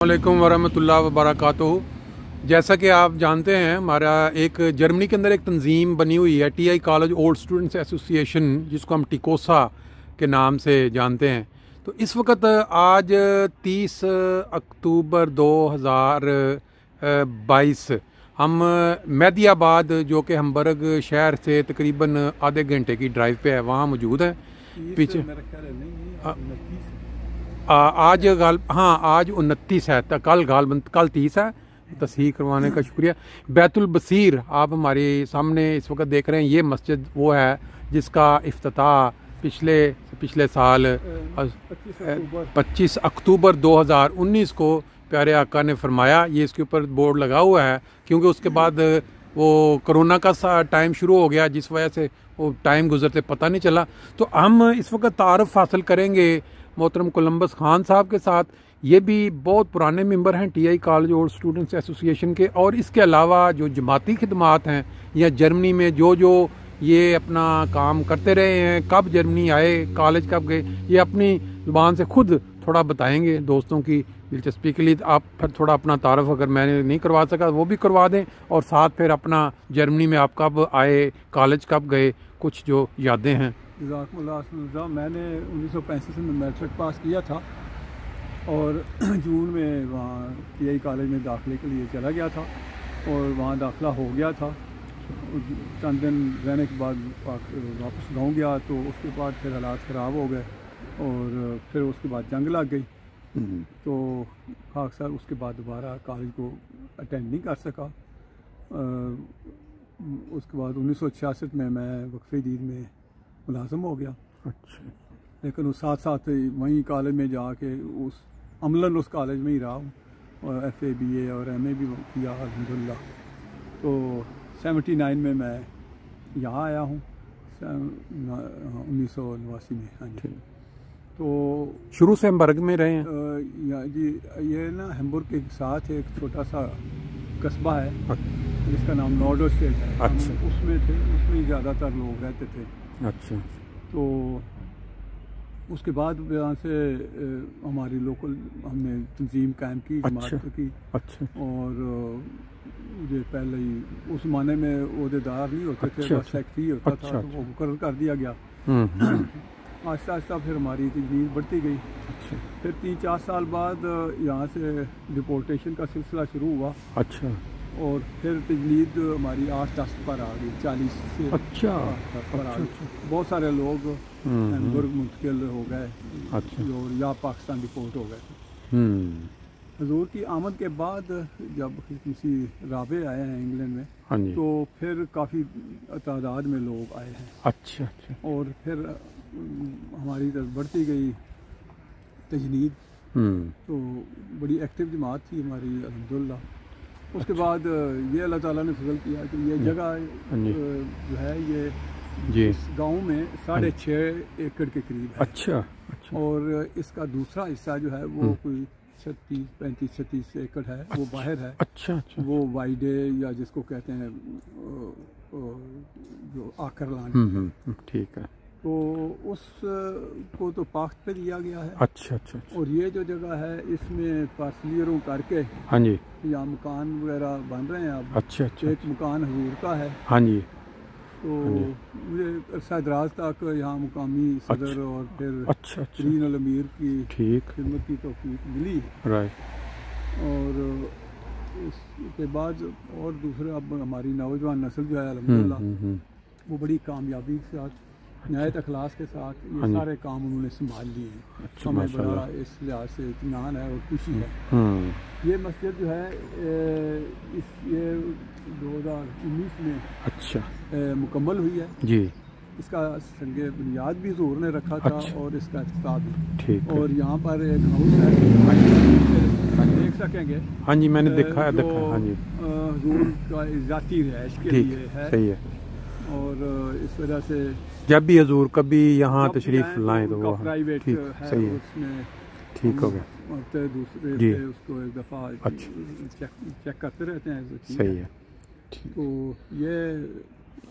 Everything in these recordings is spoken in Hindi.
वालेकुम वरहमतुल्लाहि वबरकातुहू। जैसा कि आप जानते हैं, हमारा एक जर्मनी के अंदर एक तंजीम बनी हुई है, TI college old students association, जिसको हम टिकोसा के नाम से जानते हैं। तो इस वक्त आज 30 अक्टूबर 2022 हम मेहदियाबाद, जो कि हमबर्ग शहर से तकरीबन आधे घंटे की ड्राइव पे है, वहाँ मौजूद है। पीछे आज आज 29 है, कल 30 है। तस्हीह करवाने का शुक्रिया। बैतुल बसीर आप हमारे सामने इस वक्त देख रहे हैं। ये मस्जिद वो है जिसका इफ्तिताह पिछले साल 25 अक्टूबर 2019 को प्यारे आका ने फरमाया। ये इसके ऊपर बोर्ड लगा हुआ है, क्योंकि उसके बाद वो कोरोना का टाइम शुरू हो गया, जिस वजह से वो टाइम गुजरते पता नहीं चला। तो हम इस वक्त तारुफ हासिल करेंगे मोहतरम कोलंबस खान साहब के साथ। ये भी बहुत पुराने मेंबर हैं TI college old students association के, और इसके अलावा जो जमाती खिदमात हैं या जर्मनी में जो ये अपना काम करते रहे हैं, कब जर्मनी आए, कॉलेज कब गए, ये अपनी ज़ुबान से खुद थोड़ा बताएंगे। दोस्तों की दिलचस्पी के लिए आप फिर थोड़ा अपना तारुफ, अगर मैंने नहीं करवा सका वो भी करवा दें, और साथ फिर अपना जर्मनी में आप कब आए, कॉलेज कब गए, कुछ जो यादें हैं। मैंने 1965 में मैट्रिक पास किया था और जून में वहाँ टीआई कॉलेज में दाखिले के लिए चला गया था और वहाँ दाखिला हो गया था। चंद दिन रहने के बाद वापस गाँव गया, तो उसके बाद फिर हालात ख़राब हो गए और फिर उसके बाद जंग लग गई। तो अक्सर उसके बाद दोबारा कॉलेज को अटेंड नहीं कर सका। उसके बाद 1966 में मैं वक्फ़े दीद में मुलाज़म हो गया। अच्छा। लेकिन उस साथ साथ वहीं कॉलेज में जाके अमलन उस कॉलेज में ही रहा हूँ, और FA BA और MA भी किया अल्हम्दुलिल्लाह। तो 79 में मैं यहाँ आया हूँ, 1989 में। हाँ जी। तो शुरू से हमबर्ग में रहे हैं? जी, ये ना हैम्बुर्ग के साथ एक छोटा सा कस्बा है जिसका नाम नॉर्डरस्टेड है। अच्छा। उसमें थे, उसमें ज़्यादातर लोग रहते थे। अच्छा। तो उसके बाद यहाँ से हमारी लोकल हमने तंजीम कायम की, जमात की। अच्छा। और मुझे पहले ही उस माने में ओहदेदार नहीं होते थे, बस सेक्रेटरी होता था, तो वो मुकर्रर कर दिया गया। आहिस्ता आहिस्ता फिर हमारी तजवीज़ बढ़ती गई। अच्छा। फिर 3-4 साल बाद यहाँ से डिपोर्टेशन का सिलसिला शुरू हुआ। अच्छा। और फिर तजवीज़ हमारी 8-10 पर आ गई, 40 से। अच्छा। पर आ गई। बहुत सारे लोग हैम्बुर्ग मुंतकिल हो गए। अच्छा। और या पाकिस्तान डिपोर्ट हो गए। हजूर की आमद के बाद जब किसी राबे आए हैं इंग्लैंड में, तो फिर काफ़ी तादाद में लोग आए हैं। अच्छा अच्छा। और फिर हमारी तरफ बढ़ती गई तजनीद। तो बड़ी एक्टिव जमात थी हमारी अल्हम्दुलिल्लाह। उसके बाद ये अल्लाह ताला ने फजल किया कि ये जगह जो है ये इस गाँव में 6.5 एकड़ के करीब है। अच्छा। और इसका दूसरा हिस्सा जो है वो कोई 35-36 एकड़ है। वो बाहर है। अच्छा। वो वाइडे या जिसको कहते हैं जो आकरलान। ठीक है। तो उसको तो पाख्त पे दिया गया है। अच्छा। और ये जो जगह है इसमें पार्सलियरों करके, हाँ जी, यहाँ मकान वगैरह बन रहे हैं अब। अच्छा। एक मकान हजूर का है। हाँ जी। तो मुझे अरसा दराज तक यहाँ मुकामी सदर और फिर तरीन अल अमीर की खिदमत की तौफीक मिली। राइट। और इसके बाद और दूसरा अब हमारी नौजवान नस्ल जो है अल्हम्दुलिल्लाह वो बड़ी कामयाबी के साथ, न्यायत अखलास के साथ ये सारे काम उन्होंने संभाल लिए हैं। हमें बड़ा इस लिहाज से इत्मीनान है और खुशी है। ये मस्जिद जो है ये 2019 में मुकम्मल हुई है जी। इसका संगे बुनियाद भी हुजूर ने रखा था। और इसका इफ्तिताह भी। ठीक। और यहाँ पर एक हाउस है, देख सकेंगे। हाँ जी, मैंने देखा है। हाँ जी। हुजूर का ज़ाती रिहाइश के लिए है। सही है। और इस वजह से जब भी हजूर कभी यहाँ तशरीफ लाएं तो वो प्राइवेट है, सही है। उसमें ठीक हो गया। दूसरे से उसको एक दफ़ा चेक करते रहते हैं। सही है। तो ये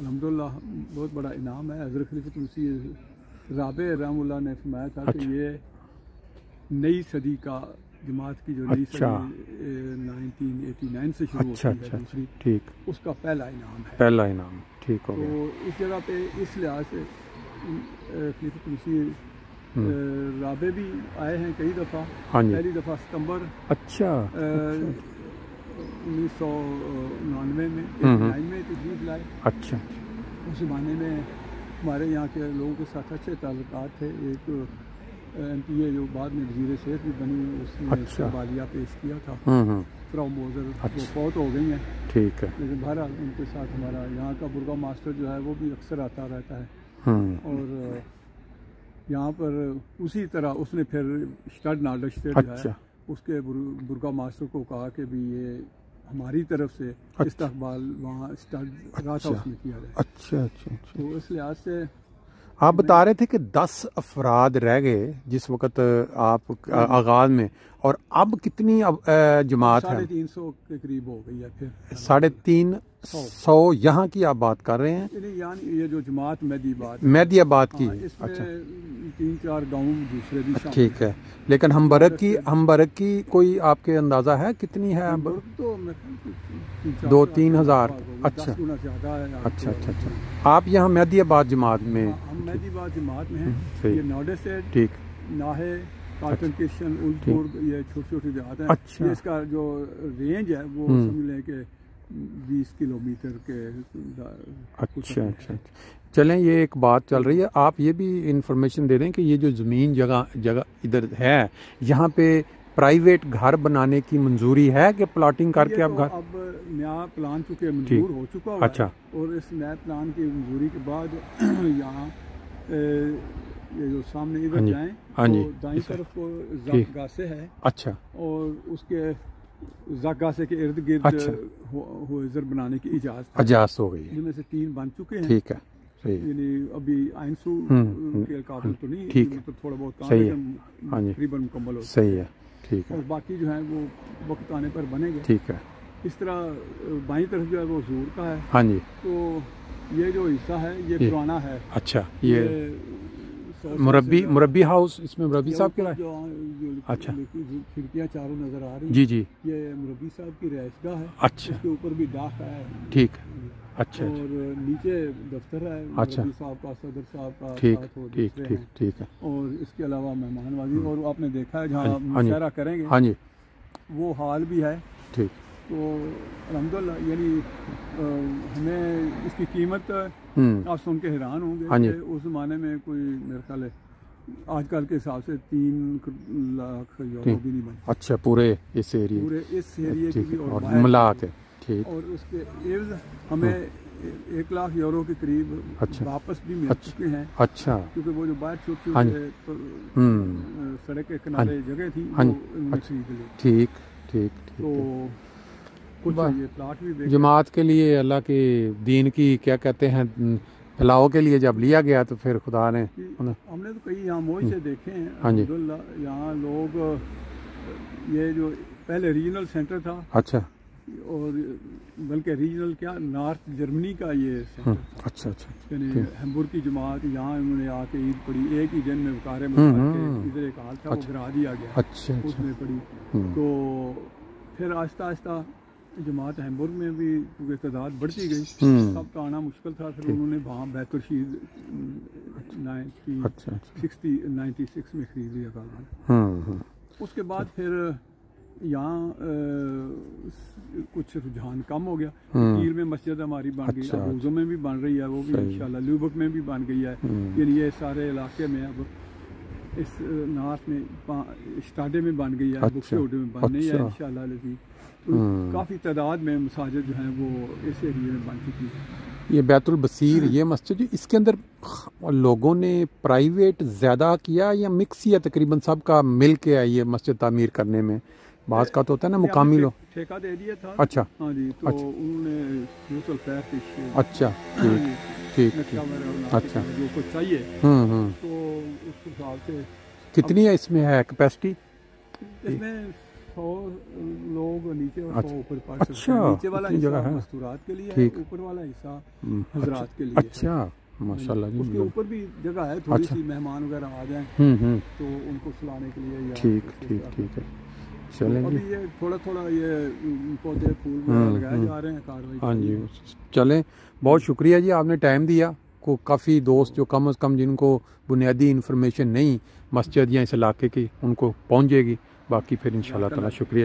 अल्हम्दुलिल्लाह बहुत बड़ा इनाम है। हज़रत खलीफत मसीह राबे रहमतुल्लाह ने फरमाया था कि ये नई सदी का जमात की जो नई अच्छा। 1989 से शुरू होती है दूसरी, ठीक, उसका पहला इनाम है। पहला इनाम, ठीक हो तो गया। इस जगह पे इस लिहाज से खलीफा तुलसी राबे भी आए हैं कई दफ़ा। हाँ जी। पहली दफ़ा सितंबर अच्छा 1999 में 89 में तशरीफ लाए। अच्छा। उस ज़माने में हमारे यहाँ के लोगों के साथ अच्छे ताल्लुकात थे। एक MPA जो बाद में वज़ीर सेहत भी बनी, उसने अच्छा। बालिया पेश किया था, फ्रॉम मोजर, वो फौत हो गई हैं। ठीक है। लेकिन बहरहाल उनके साथ हमारा यहाँ का बुर्गा मास्टर जो है वो भी अक्सर आता रहता है। और यहाँ पर उसी तरह उसने फिर स्टड नॉलेज से जो है उसके बुर्गा मास्टर को कहा कि भी ये हमारी तरफ से इस्तकबाल वहाँ स्टड रहा था उसमें किया जाए। अच्छा अच्छा। तो इस लिहाज से आप बता रहे थे कि 10 अफराद रह गए जिस वक्त आप आगाज में, और अब कितनी जमात है? 350 के करीब हो गई है। फिर 350 यहाँ की आप बात कर रहे हैं? यानी ये जो जमात मेहदीबाद की। अच्छा, 3-4 गाँव दूसरे भी शामिल। ठीक है। लेकिन हमबरक की कोई आपके अंदाजा है कितनी है? तो 2-3 हज़ार। अच्छा ज़्यादा है। अच्छा अच्छा अच्छा। आप यहाँ मेहदीबाद जमात में? हम मेहदीबाद जमात में हैं। ये नोडे से ठीक, नाहे, काटन किशन, उलपुर, ये छोटी छोटी देहात हैं। अच्छा। ये इसका जो रेंज है वो समझ लें कि 20 किलोमीटर के। अच्छा अच्छा। चलें, ये एक बात चल रही है, आप ये भी इंफॉर्मेशन दे दें कि ये जो ज़मीन जगह इधर है, यहाँ पे प्राइवेट घर बनाने की मंजूरी है कि प्लॉटिंग करके आप घर? अब नया प्लान चुके मंजूर हो चुका हुआ अच्छा। है, और इस नए प्लान की मंजूरी के बाद यहाँ ये जो सामने इधर जाएं तो दाईं तरफ को जागासे है। अच्छा। और उसके जागासे के इर्द गिर्द होइज़र बनाने की इजाज़त हो गई है, जिनमें से 3 बन चुके हैं। ठीक है, यानी अभी आइंसू के काबिल तो नहीं, तो थोड़ा बहुत काम तकरीबन मुकम्मल हो। सही है, ठीक है। और बाकी जो है वो वक्त आने पर बनेंगे। ठीक है। इस तरह बाईं तरफ जो है वो ज़ूर का है। हाँ जी। तो ये जो हिस्सा है ये पुराना है। अच्छा। ये मुरब्बी हाउस, इसमें मुरब्बी साहब के अच्छा खिड़कियाँ चारों नजर आ रही। जी जी। ये मुरब्बी साहब की रिहाइशगाह है। अच्छा। इसके ऊपर भी डाक है। ठीक। अच्छा। और नीचे दफ्तर है अच्छा। मुरब्बी साहब का, सदर साहब का। ठीक ठीक है। और इसके अलावा मेहमानवाजी, और आपने देखा है जहाँ मुशायरा करेंगे हाँ जी वो हाल भी है। ठीक। तो अल्हम्दुलिल्लाह, यानी हमें इसकी कीमत आप सुन के हैरान होंगे कि उस ज़माने में कोई मेरे ख्याल है आजकल के हिसाब से 3 लाख यूरो भी नहीं बने। अच्छा, पूरे इस एरिया की भी और मिला के। ठीक। और उसके एवज हमें 1 लाख यूरो के करीब वापस भी मिल चुके हैं। अच्छा। क्योंकि वो जो बाहर छोटी सड़क के किनारे जगह थी वो खरीद ली। ठीक ठीक। तो कुछ ये प्लाट भी जमात के लिए, अल्लाह के दीन की क्या कहते हैं, फैलाव के लिए जब लिया गया तो फिर खुदा ने हमने तो कई यहाँ मोह से देखे हैं। अल्हम्दुलिल्लाह, यहाँ लोग, ये जो पहले रीजनल सेंटर था। अच्छा। और बल्कि रीजनल क्या, नॉर्थ जर्मनी का ये सेंटर था। अच्छा अच्छा। यानी हैम्बुर्ग की जमात यहाँ उन्होंने आके ईद पढ़ी, एक ही दिन में वकारे में इधर एक हाल था वो गिरा दिया गया। अच्छा। उसमें पढ़ी। तो फिर आहिस्ता आहिस्ता जमात हैम्बुर्ग में भी क्योंकि तादाद बढ़ती गई, सबका आना मुश्किल था। फिर उन्होंने वहाँ बैतुलशीद 96 में खरीद लिया कागज। उसके बाद फिर यहाँ कुछ रुझान कम हो गया। कीर में मस्जिद हमारी बन गई, अबूज़ों में भी बन रही है, वो भी इंशाल्लाह ल्यूबक में भी बन गई है। यानी ये सारे इलाके में अब इस नॉर्थ में स्टाडे में बन गई है, बुक्सोडे में बन रही है इंशाल्लाह। तो काफ़ी तादाद में मसाजिद जो हैं वो इस एरिए में बन चुकी है। ये बैतुल बसीर, ये मस्जिद, इसके अंदर लोगों ने प्राइवेट ज़्यादा किया या मिक्स या तकरीबन सब का मिल के है ये मस्जिद तामीर करने में? बात का तो होता है ना मुकामी लोग ठेका दे दिया था। अच्छा। हाँ जी। तो उन्होंने अच्छा ठीक। अच्छा, जो कुछ चाहिए तो उस हिसाब से। कितनी है इसमें है कैपेसिटी? इसमें 100 लोग नीचे और 100 ऊपर पढ़ सकते हैं। नीचे वाला जगह है मस्तूरात के लिए, ऊपर वाला हिस्सा हजरात के लिए। अच्छा, माशाल्लाह जी। उसके ऊपर भी जगह है, थोड़ी सी मेहमान वगैरह आ जाएं तो उनको सुलाने के लिए। ठीक है। चलें जी, ये थोड़ा थोड़ा ये पौधे फूल लगाए जा रहे हैं, कार्रवाई। हाँ जी, चलें, बहुत शुक्रिया जी, आपने टाइम दिया। को काफ़ी दोस्त जो कम अज़ कम जिनको बुनियादी इन्फॉर्मेशन नहीं मस्जिद या इस इलाके की, उनको पहुँचेगी। बाकी फिर इंशाल्लाह ताला शुक्रिया।